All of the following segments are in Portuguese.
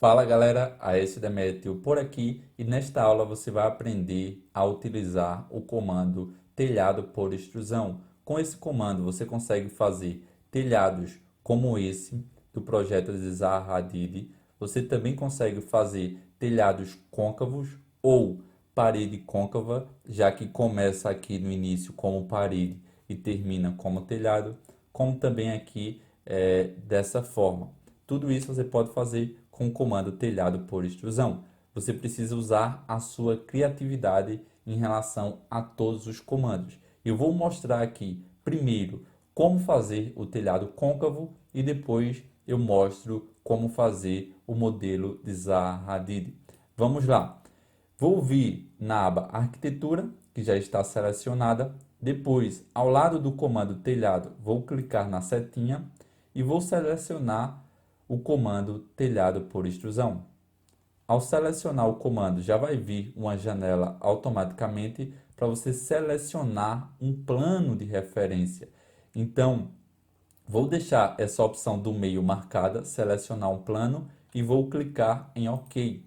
Fala galera, Aécio Demétrio por aqui e nesta aula você vai aprender a utilizar o comando telhado por extrusão. Com esse comando você consegue fazer telhados como esse do projeto de Zaha Hadid. Você também consegue fazer telhados côncavos ou parede côncava, já que começa aqui no início como parede e termina como telhado, como também aqui dessa forma. Tudo isso você pode fazer com o comando telhado por extrusão. Você precisa usar a sua criatividade em relação a todos os comandos. Eu vou mostrar aqui primeiro como fazer o telhado côncavo e depois eu mostro como fazer o modelo de Zaha Hadid. Vamos lá. Vou vir na aba Arquitetura, que já está selecionada. Depois, ao lado do comando telhado, vou clicar na setinha e vou selecionar o comando telhado por extrusão. Ao selecionar o comando, já vai vir uma janela automaticamente para você selecionar um plano de referência. Então, vou deixar essa opção do meio marcada, selecionar um plano e vou clicar em OK.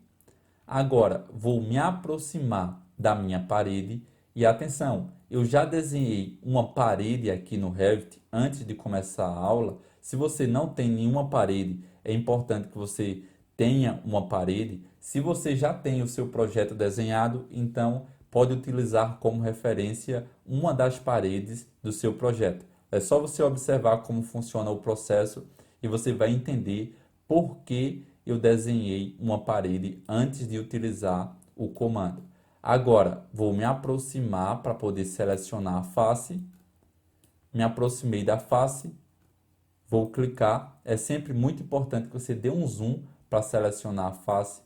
Agora, vou me aproximar da minha parede e atenção, eu já desenhei uma parede aqui no Revit antes de começar a aula. Se você não tem nenhuma parede, é importante que você tenha uma parede. Se você já tem o seu projeto desenhado, então pode utilizar como referência uma das paredes do seu projeto. É só você observar como funciona o processo e você vai entender por que eu desenhei uma parede antes de utilizar o comando. Agora, vou me aproximar para poder selecionar a face. Me aproximei da face, vou clicar. É sempre muito importante que você dê um zoom para selecionar a face.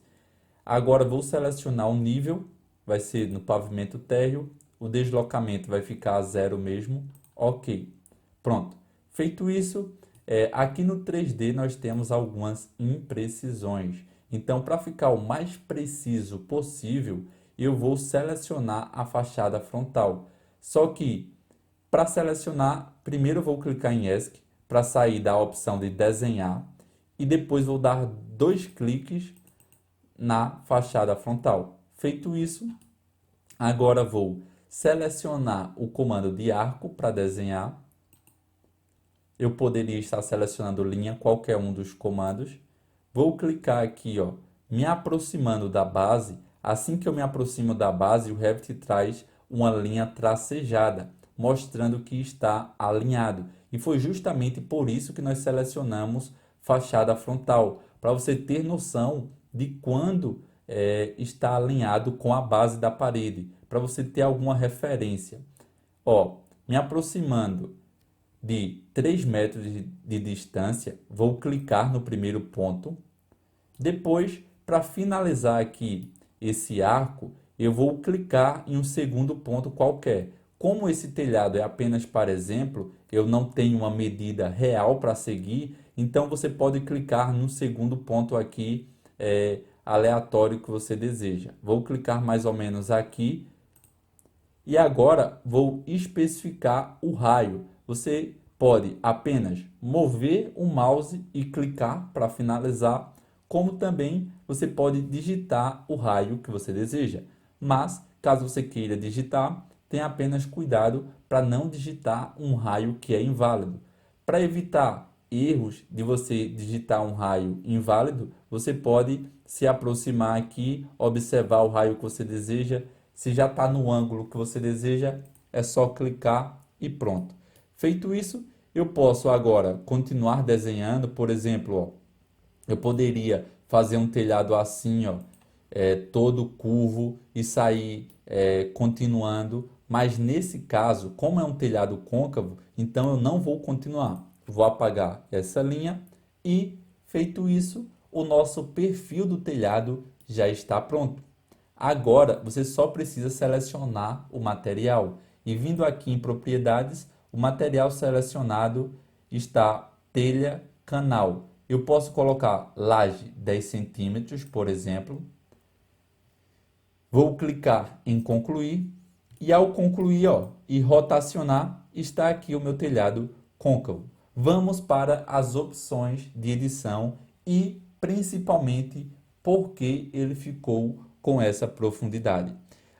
Agora, vou selecionar o nível, vai ser no pavimento térreo. O deslocamento vai ficar a 0 mesmo. Ok. Pronto. Feito isso, aqui no 3D nós temos algumas imprecisões. Então, para ficar o mais preciso possível, eu vou selecionar a fachada frontal. Só que, para selecionar, primeiro eu vou clicar em ESC para sair da opção de desenhar e depois vou dar 2 cliques na fachada frontal. Feito isso, agora vou selecionar o comando de arco para desenhar. Eu poderia estar selecionando linha, qualquer um dos comandos. Vou clicar aqui, ó, me aproximando da base. Assim que eu me aproximo da base, o Revit traz uma linha tracejada, mostrando que está alinhado. E foi justamente por isso que nós selecionamos fachada frontal, para você ter noção de quando está alinhado com a base da parede, para você ter alguma referência. Ó, me aproximando de 3 metros de distância, vou clicar no primeiro ponto. Depois, para finalizar aqui esse arco, eu vou clicar em um segundo ponto qualquer. Como esse telhado é apenas para exemplo, eu não tenho uma medida real para seguir, então você pode clicar no segundo ponto aqui, aleatório que você deseja. Vou clicar mais ou menos aqui. E agora vou especificar o raio. Você pode apenas mover o mouse e clicar para finalizar, como também você pode digitar o raio que você deseja. Mas, caso você queira digitar, tenha apenas cuidado para não digitar um raio que é inválido. Para evitar erros de você digitar um raio inválido, você pode se aproximar aqui, observar o raio que você deseja. Se já está no ângulo que você deseja, é só clicar e pronto. Feito isso, eu posso agora continuar desenhando. Por exemplo, ó, eu poderia fazer um telhado assim, ó, todo curvo e sair continuando. Mas nesse caso, como é um telhado côncavo, então eu não vou continuar. Vou apagar essa linha e, feito isso, o nosso perfil do telhado já está pronto. Agora, você só precisa selecionar o material. E vindo aqui em propriedades, o material selecionado está telha canal. Eu posso colocar laje 10 centímetros, por exemplo. Vou clicar em concluir. E ao concluir, ó, e rotacionar, está aqui o meu telhado côncavo. Vamos para as opções de edição e principalmente porque ele ficou com essa profundidade.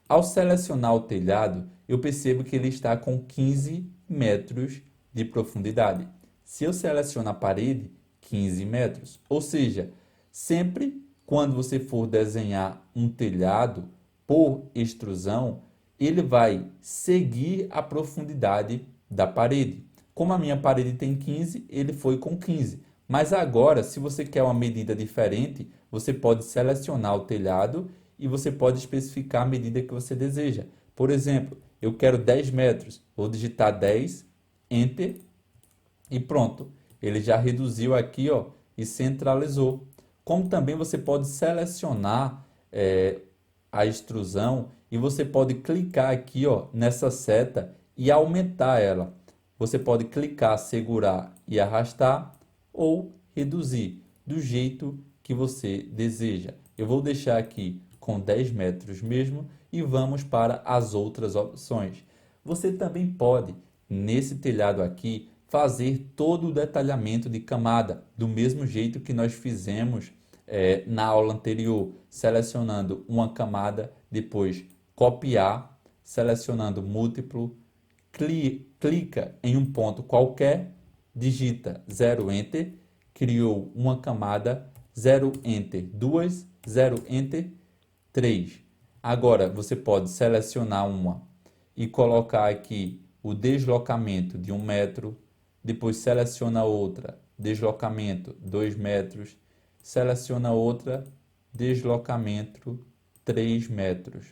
Ao selecionar o telhado, eu percebo que ele está com 15 metros de profundidade. Se eu seleciono a parede, 15 metros. Ou seja, sempre quando você for desenhar um telhado por extrusão, ele vai seguir a profundidade da parede. Como a minha parede tem 15, ele foi com 15. Mas agora, se você quer uma medida diferente, você pode selecionar o telhado e você pode especificar a medida que você deseja. Por exemplo, eu quero 10 metros. Vou digitar 10, Enter e pronto. Ele já reduziu aqui, ó, e centralizou. Como também você pode selecionar a extrusão e você pode clicar aqui, ó, nessa seta e aumentar ela. Você pode clicar, segurar e arrastar ou reduzir do jeito que você deseja. Eu vou deixar aqui com 10 metros mesmo e vamos para as outras opções. Você também pode, nesse telhado aqui, fazer todo o detalhamento de camada, do mesmo jeito que nós fizemos na aula anterior, selecionando uma camada, depois copiar, selecionando múltiplo, clica em um ponto qualquer, digita 0 Enter, criou uma camada, 0 Enter 2, 0 Enter 3. Agora você pode selecionar uma e colocar aqui o deslocamento de 1 metro, depois seleciona outra, deslocamento 2 metros, seleciona outra, deslocamento 3 metros.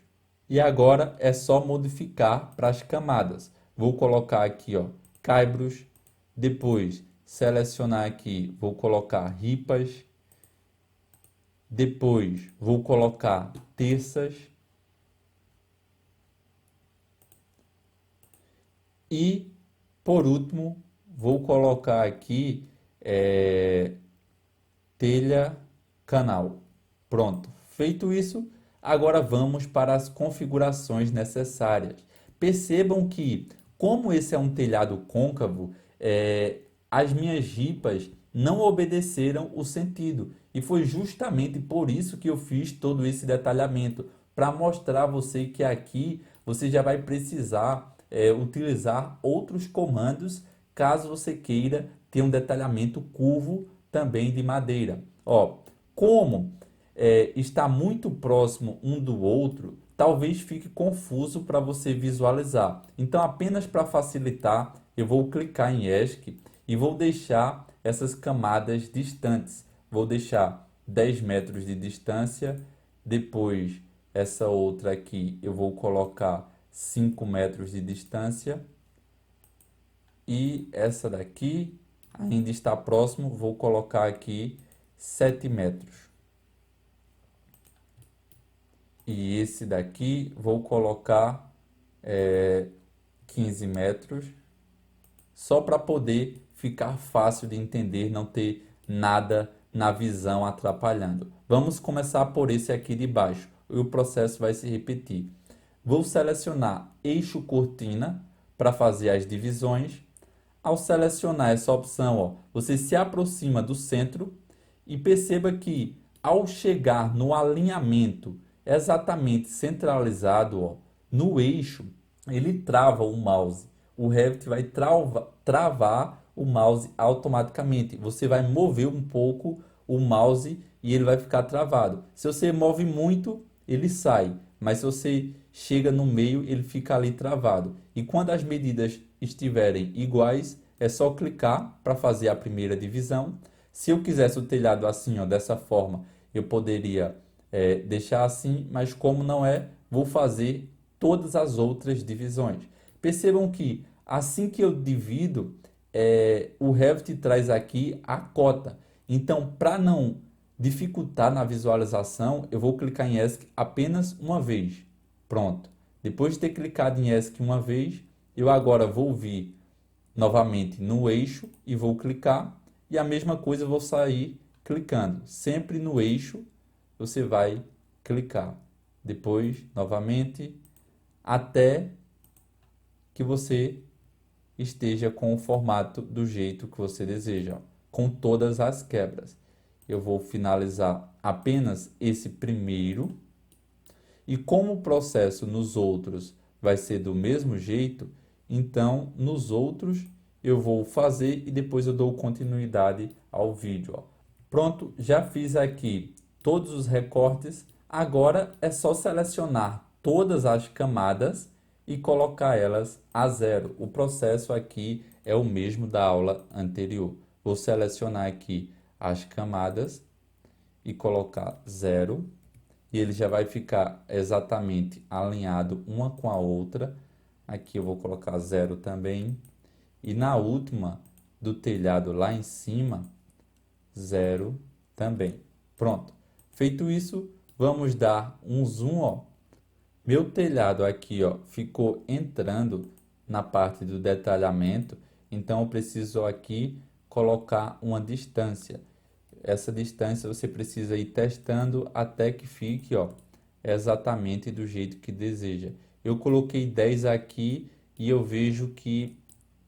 E agora é só modificar para as camadas. Vou colocar aqui, ó, caibros, depois selecionar aqui, vou colocar ripas, depois vou colocar terças e, por último, vou colocar aqui telha canal. Pronto. Feito isso, agora vamos para as configurações necessárias. Percebam que, como esse é um telhado côncavo, as minhas ripas não obedeceram o sentido. E foi justamente por isso que eu fiz todo esse detalhamento, para mostrar a você que aqui você já vai precisar utilizar outros comandos, caso você queira ter um detalhamento curvo também de madeira. Ó, como está muito próximo um do outro, talvez fique confuso para você visualizar. Então, apenas para facilitar, eu vou clicar em ESC e vou deixar essas camadas distantes. Vou deixar 10 metros de distância, depois essa outra aqui eu vou colocar 5 metros de distância e essa daqui ainda está próximo, vou colocar aqui 7 metros. E esse daqui vou colocar 15 metros, só para poder ficar fácil de entender, não ter nada na visão atrapalhando. Vamos começar por esse aqui de baixo, e o processo vai se repetir. Vou selecionar eixo cortina para fazer as divisões. Ao selecionar essa opção, ó, você se aproxima do centro e perceba que ao chegar no alinhamento exatamente centralizado, ó, no eixo, ele trava o mouse. O Revit vai travar o mouse automaticamente. Você vai mover um pouco o mouse e ele vai ficar travado. Se você move muito, ele sai. Mas se você chega no meio, ele fica ali travado. E quando as medidas estiverem iguais, é só clicar para fazer a primeira divisão. Se eu quisesse o telhado assim, ó, dessa forma, eu poderia deixar assim, mas como não é, vou fazer todas as outras divisões. Percebam que assim que eu divido, o Revit traz aqui a cota. Então, para não dificultar na visualização, eu vou clicar em ESC apenas uma vez. Pronto. Depois de ter clicado em ESC uma vez, eu agora vou vir novamente no eixo e vou clicar. E a mesma coisa eu vou sair clicando. Sempre no eixo você vai clicar. Depois, novamente, até que você esteja com o formato do jeito que você deseja, ó, com todas as quebras. eu vou finalizar apenas esse primeiro. E como o processo nos outros vai ser do mesmo jeito, então nos outros eu vou fazer e depois eu dou continuidade ao vídeo. Ó. Pronto, já fiz aqui todos os recortes. Agora é só selecionar todas as camadas e colocar elas a zero. O processo aqui é o mesmo da aula anterior. Vou selecionar aqui as camadas e colocar zero. E ele já vai ficar exatamente alinhado uma com a outra. Aqui eu vou colocar zero também. E na última do telhado lá em cima, zero também. Pronto. Feito isso, vamos dar um zoom, ó. Meu telhado aqui, ó, ficou entrando na parte do detalhamento, então eu preciso aqui colocar uma distância. Essa distância você precisa ir testando até que fique, ó, exatamente do jeito que deseja. Eu coloquei 10 aqui e eu vejo que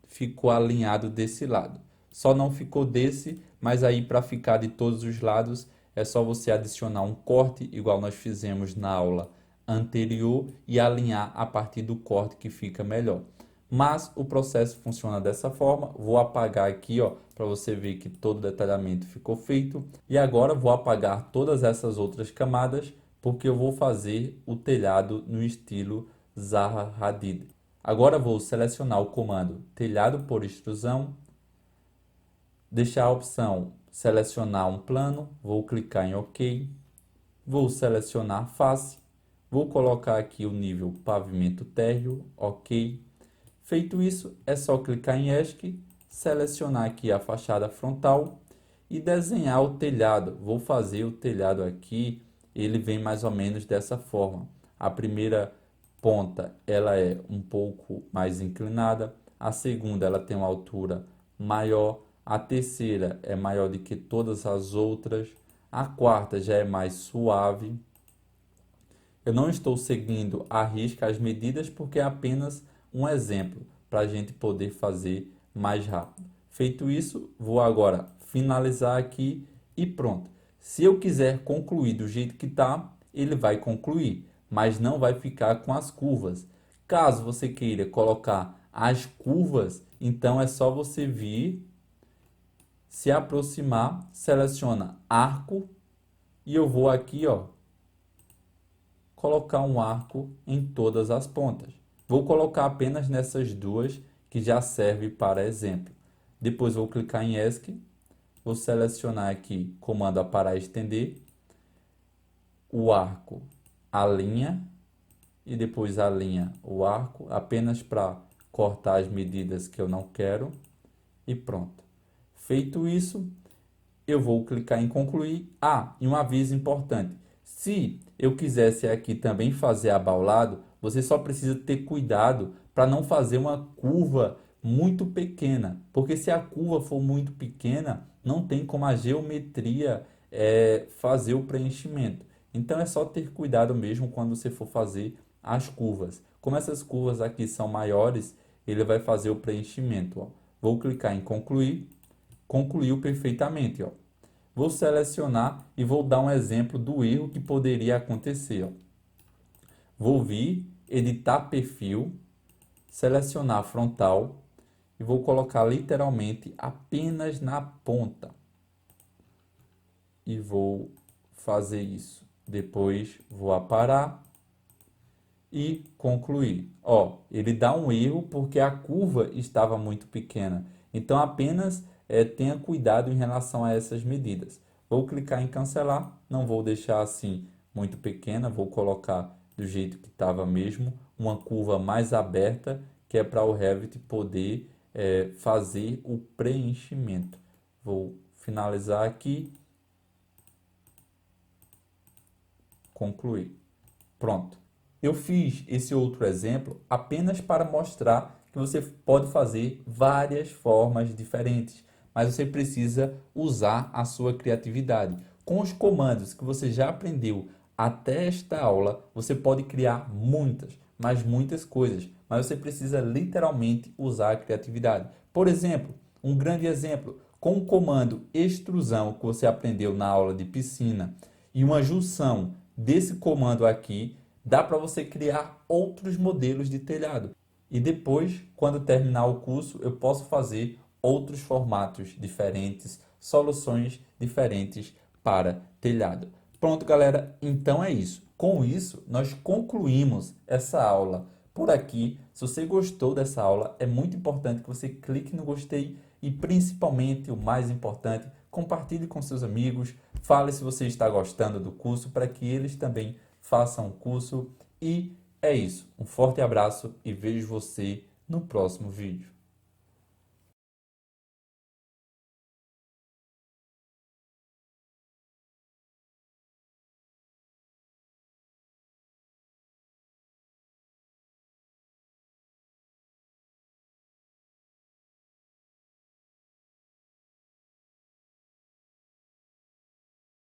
ficou alinhado desse lado. Só não ficou desse, mas aí para ficar de todos os lados é só você adicionar um corte, igual nós fizemos na aula anterior, e alinhar a partir do corte que fica melhor. Mas o processo funciona dessa forma. Vou apagar aqui, ó, para você ver que todo o detalhamento ficou feito. E agora vou apagar todas essas outras camadas, porque eu vou fazer o telhado no estilo Zaha Hadid. Agora vou selecionar o comando telhado por extrusão, deixar a opção selecionar um plano, vou clicar em OK, vou selecionar face, vou colocar aqui o nível pavimento térreo, OK. Feito isso, é só clicar em ESC, selecionar aqui a fachada frontal e desenhar o telhado. Vou fazer o telhado aqui, ele vem mais ou menos dessa forma. A primeira ponta ela é um pouco mais inclinada, a segunda ela tem uma altura maior, a terceira é maior do que todas as outras, a quarta já é mais suave. Eu não estou seguindo à risca as medidas porque é apenas um exemplo para a gente poder fazer mais rápido. Feito isso, vou agora finalizar aqui e pronto. Se eu quiser concluir do jeito que está, ele vai concluir, mas não vai ficar com as curvas. Caso você queira colocar as curvas, então é só você vir, se aproximar, seleciona arco e eu vou aqui, ó, colocar um arco em todas as pontas. Vou colocar apenas nessas duas que já serve para exemplo. Depois vou clicar em ESC, vou selecionar aqui comando aparar estender, o arco alinha e depois alinha o arco apenas para cortar as medidas que eu não quero e pronto. Feito isso, eu vou clicar em concluir. E um aviso importante. Se eu quisesse aqui também fazer abaulado, você só precisa ter cuidado para não fazer uma curva muito pequena, porque se a curva for muito pequena, não tem como a geometria fazer o preenchimento. Então é só ter cuidado mesmo quando você for fazer as curvas. Como essas curvas aqui são maiores, ele vai fazer o preenchimento. Ó. Vou clicar em concluir. Concluiu perfeitamente. Ó. Vou selecionar e vou dar um exemplo do erro que poderia acontecer. Ó. Vou vir, editar perfil, selecionar frontal e vou colocar literalmente apenas na ponta. E vou fazer isso. Depois vou aparar e concluir. Ó, ele dá um erro porque a curva estava muito pequena. Então apenas tenha cuidado em relação a essas medidas. Vou clicar em cancelar, não vou deixar assim muito pequena, vou colocar do jeito que estava mesmo, uma curva mais aberta, que é para o Revit poder fazer o preenchimento. Vou finalizar aqui, concluir. Pronto. Eu fiz esse outro exemplo apenas para mostrar que você pode fazer várias formas diferentes, mas você precisa usar a sua criatividade. Com os comandos que você já aprendeu até esta aula, você pode criar muitas, mas muitas coisas, mas você precisa literalmente usar a criatividade. Por exemplo, um grande exemplo, Com o comando extrusão que você aprendeu na aula de piscina e uma junção desse comando aqui, dá para você criar outros modelos de telhado. E depois, quando terminar o curso, eu posso fazer outros formatos diferentes, soluções diferentes para telhado. Pronto, galera, então é isso. Com isso, nós concluímos essa aula por aqui. Se você gostou dessa aula, é muito importante que você clique no gostei e, principalmente, o mais importante, compartilhe com seus amigos, fale se você está gostando do curso para que eles também façam o curso. E é isso. Um forte abraço e vejo você no próximo vídeo.